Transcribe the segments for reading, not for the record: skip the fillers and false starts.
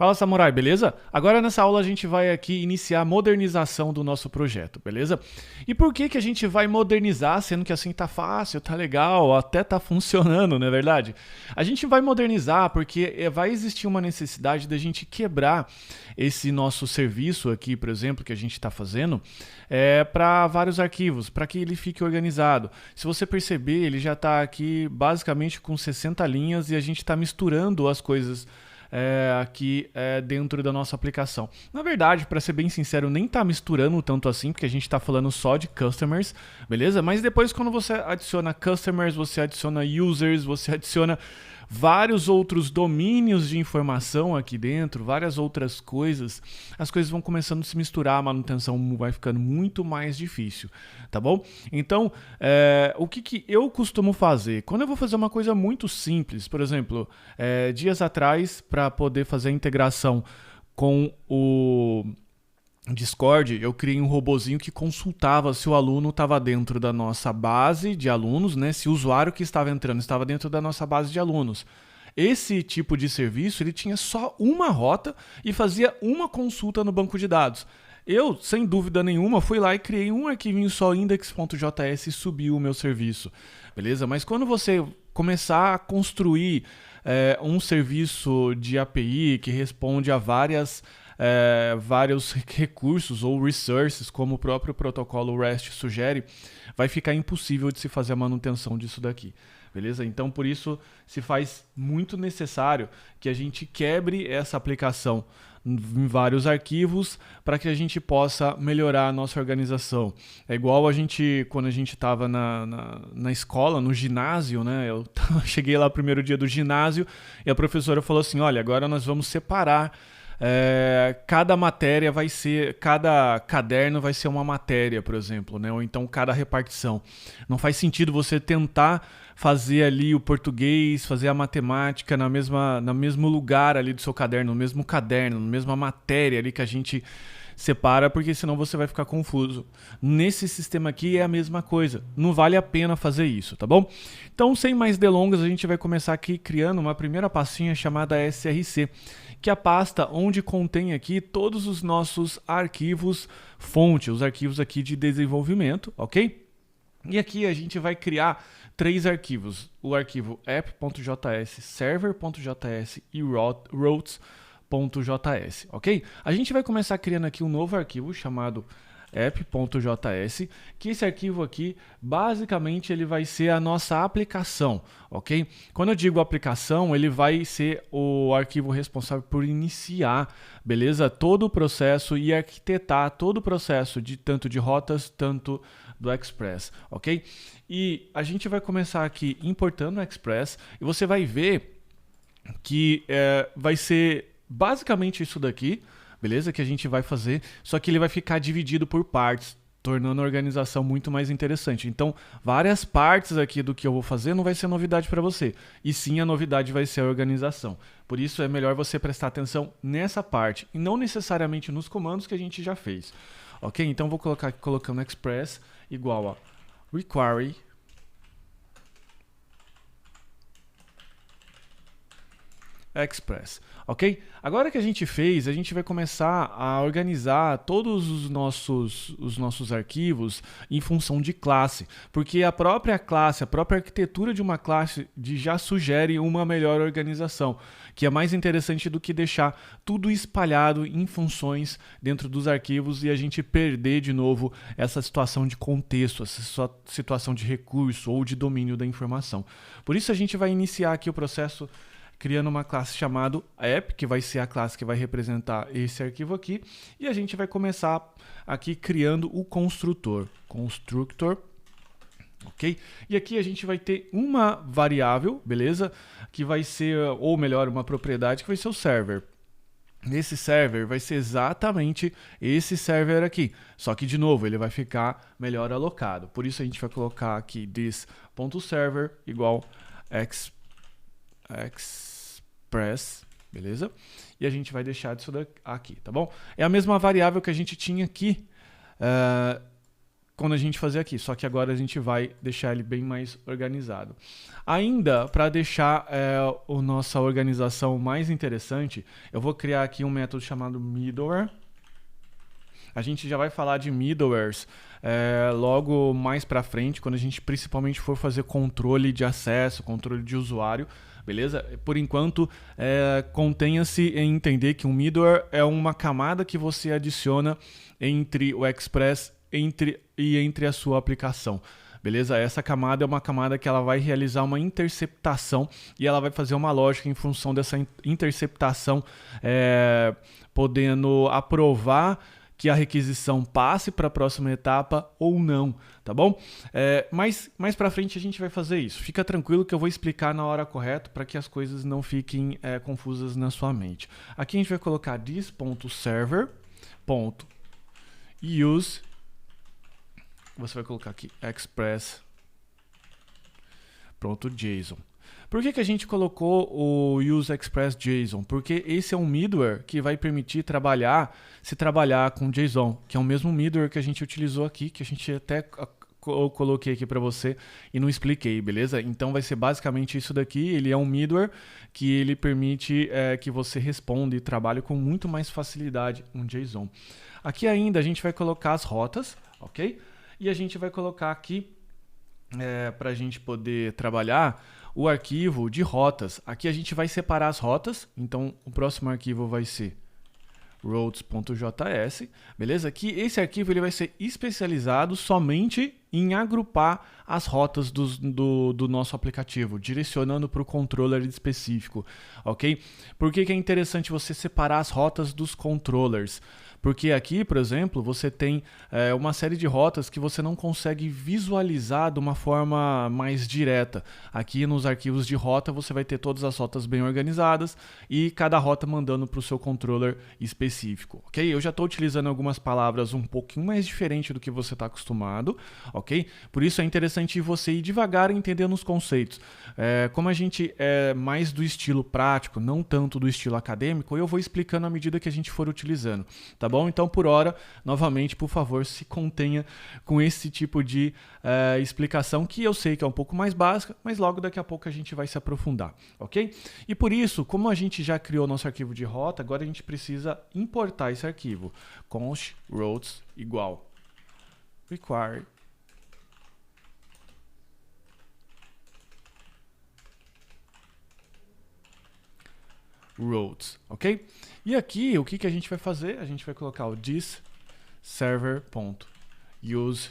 Fala, Samurai, beleza? Agora nessa aula a gente vai aqui iniciar a modernização do nosso projeto, beleza? E por que que a gente vai modernizar, sendo que assim tá fácil, tá legal, até tá funcionando, não é verdade? A gente vai modernizar porque vai existir uma necessidade da gente quebrar esse nosso serviço aqui, por exemplo, que a gente está fazendo, para vários arquivos, para que ele fique organizado. Se você perceber, ele já está aqui basicamente com 60 linhas e a gente está misturando as coisas aqui dentro da nossa aplicação. Na verdade, para ser bem sincero, nem está misturando tanto assim, porque a gente está falando só de customers, beleza? Mas depois quando você adiciona customers, você adiciona users, você adiciona vários outros domínios de informação aqui dentro, várias outras coisas, as coisas vão começando a se misturar, a manutenção vai ficando muito mais difícil, tá bom? Então, o que eu costumo fazer? Quando eu vou fazer uma coisa muito simples, por exemplo, dias atrás, para poder fazer a integração com o Discord, eu criei um robozinho que consultava se o aluno estava dentro da nossa base de alunos, né? Se o usuário que estava entrando estava dentro da nossa base de alunos. Esse tipo de serviço, ele tinha só uma rota e fazia uma consulta no banco de dados. Eu, sem dúvida nenhuma, fui lá e criei um arquivinho só index.js e subi o meu serviço, beleza? Mas quando você começar a construir um serviço de API que responde a vários recursos ou resources, como o próprio protocolo REST sugere, vai ficar impossível de se fazer a manutenção disso daqui. Beleza? Então, por isso, se faz muito necessário que a gente quebre essa aplicação em vários arquivos para que a gente possa melhorar a nossa organização. É igual quando a gente estava na escola, no ginásio, né? Eu cheguei lá no primeiro dia do ginásio e a professora falou assim, olha, agora nós vamos separar cada matéria vai ser, cada caderno vai ser uma matéria, por exemplo, né? Ou então cada repartição. Não faz sentido você tentar fazer ali o português, fazer a matemática no mesmo lugar ali do seu caderno, no mesmo caderno, na mesma matéria ali que a gente separa, porque senão você vai ficar confuso. Nesse sistema aqui é a mesma coisa. Não vale a pena fazer isso, tá bom? Então, sem mais delongas, a gente vai começar aqui criando uma primeira pastinha chamada SRC, que é a pasta onde contém aqui todos os nossos arquivos fonte, os arquivos aqui de desenvolvimento, ok? E aqui a gente vai criar 3 arquivos, o arquivo app.js, server.js e routes.js, ok? A gente vai começar criando aqui um novo arquivo chamado app.js, que esse arquivo aqui, basicamente, ele vai ser a nossa aplicação, ok? Quando eu digo aplicação, ele vai ser o arquivo responsável por iniciar, beleza? Todo o processo e arquitetar todo o processo, tanto de rotas, tanto do Express, ok? E a gente vai começar aqui importando o Express e você vai ver que vai ser basicamente isso daqui, beleza? Que a gente vai fazer, só que ele vai ficar dividido por partes, tornando a organização muito mais interessante. Então, várias partes aqui do que eu vou fazer não vai ser novidade para você, e sim a novidade vai ser a organização. Por isso é melhor você prestar atenção nessa parte, e não necessariamente nos comandos que a gente já fez. Ok? Então, vou colocar aqui, colocando express igual a require express, ok? Agora que a gente fez, a gente vai começar a organizar todos os nossos arquivos em função de classe, porque a própria classe, a própria arquitetura de uma classe já sugere uma melhor organização, que é mais interessante do que deixar tudo espalhado em funções dentro dos arquivos e a gente perder de novo essa situação de contexto, essa situação de recurso ou de domínio da informação. Por isso a gente vai iniciar aqui o processo criando uma classe chamada app, que vai ser a classe que vai representar esse arquivo aqui, e a gente vai começar aqui criando o construtor, ok? E aqui a gente vai ter uma variável, beleza? Que vai ser, ou melhor, uma propriedade que vai ser o server. Esse server vai ser exatamente esse server aqui, só que de novo ele vai ficar melhor alocado. Por isso a gente vai colocar aqui this.server igual express, beleza? E a gente vai deixar isso aqui, tá bom? É a mesma variável que a gente tinha aqui quando a gente fazer aqui, só que agora a gente vai deixar ele bem mais organizado. Ainda, para deixar a nossa organização mais interessante, eu vou criar aqui um método chamado middleware. A gente já vai falar de middlewares logo mais para frente, quando a gente principalmente for fazer controle de acesso, controle de usuário, beleza? Por enquanto, contenha-se em entender que um middleware é uma camada que você adiciona entre o Express entre a sua aplicação. Beleza? Essa camada é uma camada que ela vai realizar uma interceptação e ela vai fazer uma lógica em função dessa interceptação, podendo aprovar que a requisição passe para a próxima etapa ou não, tá bom? Mas mais para frente a gente vai fazer isso. Fica tranquilo que eu vou explicar na hora correta para que as coisas não fiquem confusas na sua mente. Aqui a gente vai colocar this.server.use. Você vai colocar aqui express.json. Por que a gente colocou o useExpress.json? Porque esse é um middleware que vai permitir trabalhar com JSON, que é o mesmo middleware que a gente utilizou aqui, que a gente até coloquei aqui para você e não expliquei, beleza? Então vai ser basicamente isso daqui. Ele é um middleware que ele permite que você responda e trabalhe com muito mais facilidade um JSON. Aqui ainda a gente vai colocar as rotas, ok? E a gente vai colocar aqui, para a gente poder trabalhar, o arquivo de rotas. Aqui a gente vai separar as rotas, então o próximo arquivo vai ser routes.js, beleza? Que esse arquivo ele vai ser especializado somente em agrupar as rotas do nosso aplicativo, direcionando para o controller específico, ok? Por que é interessante você separar as rotas dos controllers? Porque aqui, por exemplo, você tem uma série de rotas que você não consegue visualizar de uma forma mais direta. Aqui nos arquivos de rota você vai ter todas as rotas bem organizadas e cada rota mandando para o seu controller específico, ok? Eu já estou utilizando algumas palavras um pouquinho mais diferente do que você está acostumado, ok? Por isso é interessante você ir devagar entendendo os conceitos. Como a gente é mais do estilo prático, não tanto do estilo acadêmico, eu vou explicando à medida que a gente for utilizando, tá bom? Então, por hora, novamente, por favor, se contenha com esse tipo de explicação, que eu sei que é um pouco mais básica, mas logo daqui a pouco a gente vai se aprofundar, ok? E por isso, como a gente já criou nosso arquivo de rota, agora a gente precisa importar esse arquivo. Const routes igual require routes, ok? E aqui, o que a gente vai fazer? A gente vai colocar o this server.use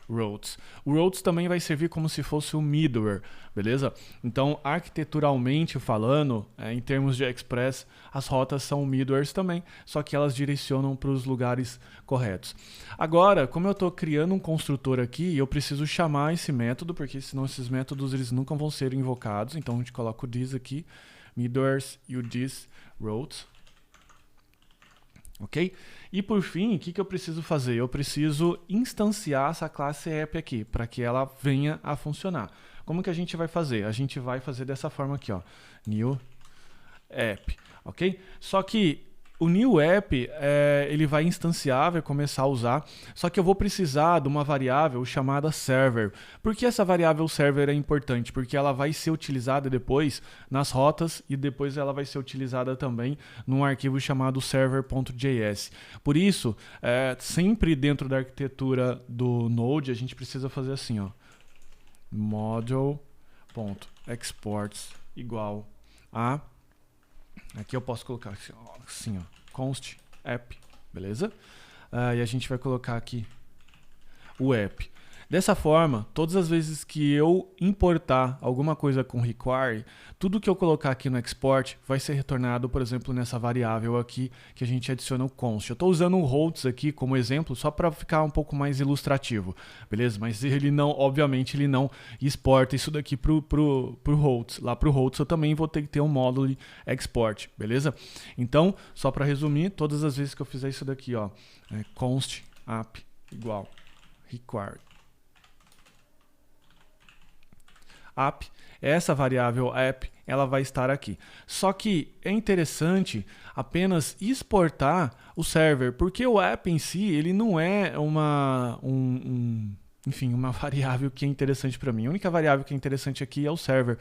routes. O routes também vai servir como se fosse o middleware, beleza? Então, arquiteturalmente falando, em termos de Express, as rotas são middlewares também, só que elas direcionam para os lugares corretos. Agora, como eu estou criando um construtor aqui, eu preciso chamar esse método, porque senão esses métodos eles nunca vão ser invocados. Então, a gente coloca o this aqui, middlewares e o this routes. Ok? E por fim, o que eu preciso fazer? Eu preciso instanciar essa classe app aqui, para que ela venha a funcionar. Como que a gente vai fazer? A gente vai fazer dessa forma aqui, ó, new app, ok? Só que o new app, ele vai instanciar, vai começar a usar, só que eu vou precisar de uma variável chamada server. Por que essa variável server é importante? Porque ela vai ser utilizada depois nas rotas e depois ela vai ser utilizada também num arquivo chamado server.js. Por isso, sempre dentro da arquitetura do Node, a gente precisa fazer assim, ó, module.exports igual a... Aqui eu posso colocar assim, ó, const app, beleza? E a gente vai colocar aqui o app. Dessa forma, todas as vezes que eu importar alguma coisa com require, tudo que eu colocar aqui no export vai ser retornado, por exemplo, nessa variável aqui que a gente adiciona o const. Eu estou usando o routes aqui como exemplo só para ficar um pouco mais ilustrativo, beleza? Mas ele não, obviamente, ele não exporta isso daqui pro routes. Lá pro routes eu também vou ter que ter um módulo export, beleza? Então, só para resumir, todas as vezes que eu fizer isso daqui, ó, const app igual required app, essa variável app, ela vai estar aqui. Só que é interessante apenas exportar o server, porque o app em si, ele não é enfim, uma variável que é interessante para mim. A única variável que é interessante aqui é o server.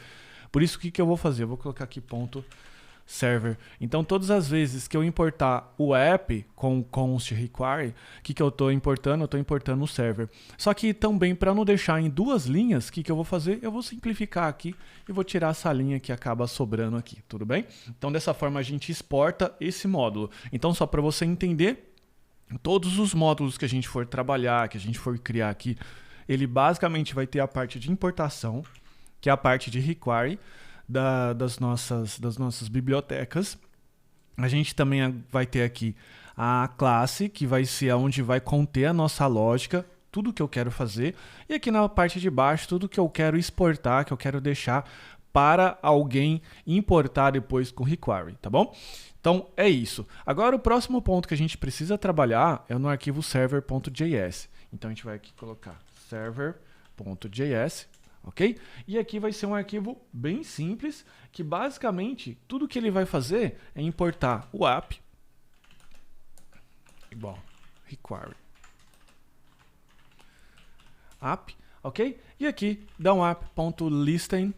Por isso, o que eu vou fazer? Eu vou colocar aqui ponto server. Então, todas as vezes que eu importar o app com const require, o que eu estou importando? Eu estou importando o server. Só que também, para não deixar em duas linhas, o que eu vou fazer? Eu vou simplificar aqui e vou tirar essa linha que acaba sobrando aqui, tudo bem? Então, dessa forma, a gente exporta esse módulo. Então, só para você entender, todos os módulos que a gente for trabalhar, que a gente for criar aqui, ele basicamente vai ter a parte de importação, que é a parte de require, das nossas bibliotecas. A gente também vai ter aqui a classe, que vai ser onde vai conter a nossa lógica, tudo que eu quero fazer. E aqui na parte de baixo, tudo que eu quero exportar, que eu quero deixar para alguém importar depois com require, tá bom? Então é isso. Agora o próximo ponto que a gente precisa trabalhar é no arquivo server.js. Então a gente vai aqui colocar server.js. Ok? E aqui vai ser um arquivo bem simples, que basicamente tudo que ele vai fazer é importar o app igual require app, ok? E aqui dá um app.listen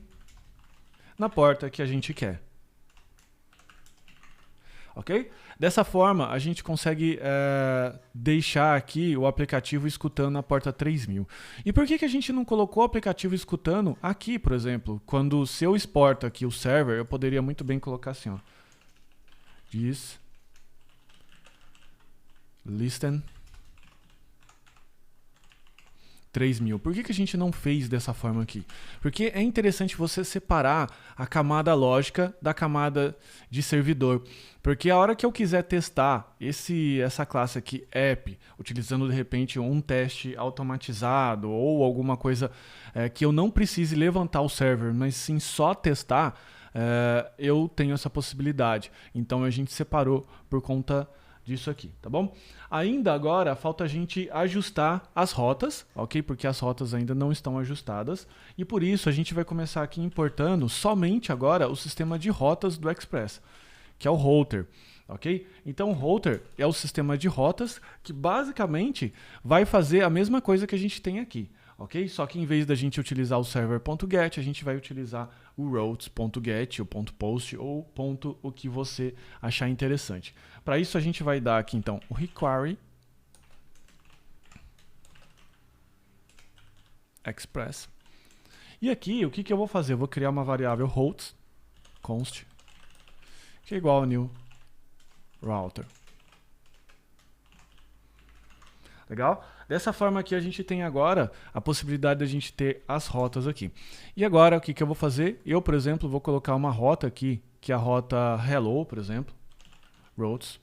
na porta que a gente quer. Ok? Dessa forma, a gente consegue deixar aqui o aplicativo escutando na porta 3000. E por que a gente não colocou o aplicativo escutando aqui, por exemplo? Quando se eu exporto aqui o server, eu poderia muito bem colocar assim, ó. This listen 3000. Por que a gente não fez dessa forma aqui? Porque é interessante você separar a camada lógica da camada de servidor. Porque a hora que eu quiser testar essa classe aqui, app, utilizando de repente um teste automatizado ou alguma coisa que eu não precise levantar o server, mas sim só testar, eu tenho essa possibilidade. Então a gente separou por conta disso aqui, tá bom? Ainda agora falta a gente ajustar as rotas, ok? Porque as rotas ainda não estão ajustadas e por isso a gente vai começar aqui importando somente agora o sistema de rotas do Express, que é o router, ok? Então o router é o sistema de rotas que basicamente vai fazer a mesma coisa que a gente tem aqui, ok? Só que em vez da gente utilizar o server.get, a gente vai utilizar o routes.get, o .post ou ponto o que você achar interessante. Para isso a gente vai dar aqui então o require express. E aqui o que eu vou fazer? Eu vou criar uma variável routes const que é igual a new router. Legal? Dessa forma aqui a gente tem agora a possibilidade de a gente ter as rotas aqui. E agora o que eu vou fazer? Eu, por exemplo, vou colocar uma rota aqui, que é a rota hello, por exemplo, routes.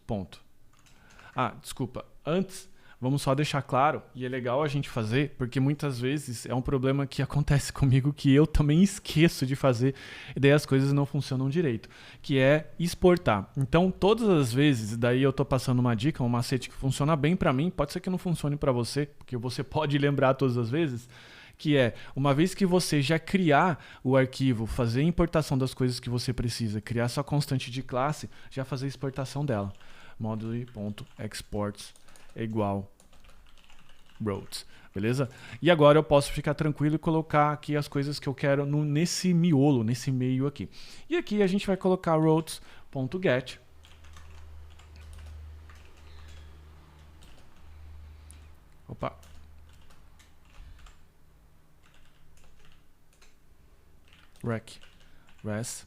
Desculpa, antes vamos só deixar claro, e é legal a gente fazer, porque muitas vezes é um problema que acontece comigo que eu também esqueço de fazer, e daí as coisas não funcionam direito, que é exportar. Então, todas as vezes, daí eu tô passando uma dica, um macete que funciona bem para mim, pode ser que não funcione para você, porque você pode lembrar todas as vezes, que é, uma vez que você já criar o arquivo, fazer a importação das coisas que você precisa, criar sua constante de classe, já fazer a exportação dela. Module.exports é igual routes, beleza? E agora eu posso ficar tranquilo e colocar aqui as coisas que eu quero nesse miolo, nesse meio aqui. E aqui a gente vai colocar routes.get. Opa. Rec. Res.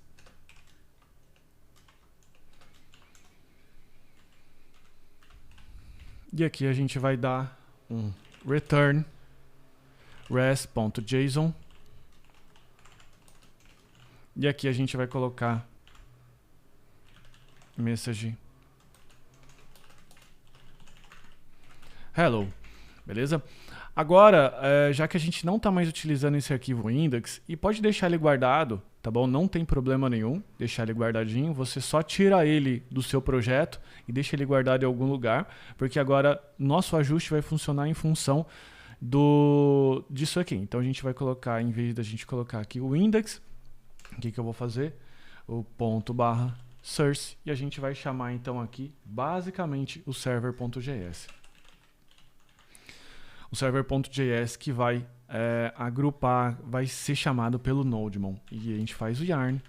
E aqui a gente vai dar um return res.json. E aqui a gente vai colocar message hello, beleza? Agora, já que a gente não está mais utilizando esse arquivo index, e pode deixar ele guardado, tá bom? Não tem problema nenhum deixar ele guardadinho, você só tira ele do seu projeto e deixa ele guardado em algum lugar, porque agora nosso ajuste vai funcionar em função disso aqui. Então a gente vai colocar, em vez da gente colocar aqui o index, O que eu vou fazer? O ponto barra source, e a gente vai chamar então aqui basicamente o server.js. O server.js que vai agrupar, vai ser chamado pelo Nodemon. E a gente faz o yarn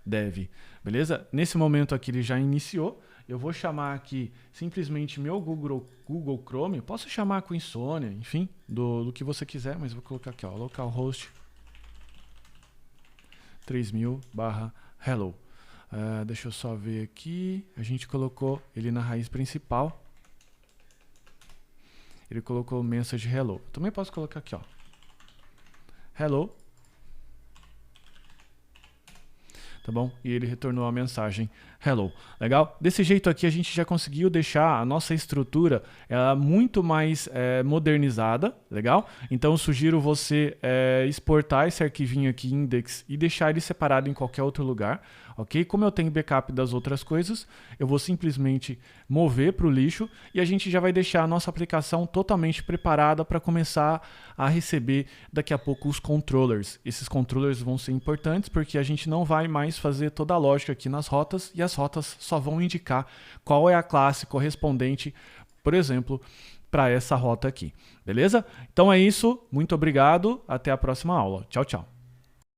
dev, beleza? Nesse momento aqui ele já iniciou. Eu vou chamar aqui simplesmente meu Google Chrome. Posso chamar com Insônia, enfim, do que você quiser, mas vou colocar aqui, ó, localhost 3000/hello. Deixa eu só ver aqui. A gente colocou ele na raiz principal. Ele colocou message hello. Também posso colocar aqui, ó, hello. Tá bom? E ele retornou a mensagem hello. Legal? Desse jeito aqui a gente já conseguiu deixar a nossa estrutura muito mais modernizada. Legal? Então eu sugiro você exportar esse arquivinho aqui index e deixar ele separado em qualquer outro lugar. Ok? Como eu tenho backup das outras coisas, eu vou simplesmente mover para o lixo e a gente já vai deixar a nossa aplicação totalmente preparada para começar a receber daqui a pouco os controllers. Esses controllers vão ser importantes porque a gente não vai mais fazer toda a lógica aqui nas rotas e as rotas só vão indicar qual é a classe correspondente, por exemplo, para essa rota aqui. Beleza? Então é isso. Muito obrigado. Até a próxima aula. Tchau, tchau.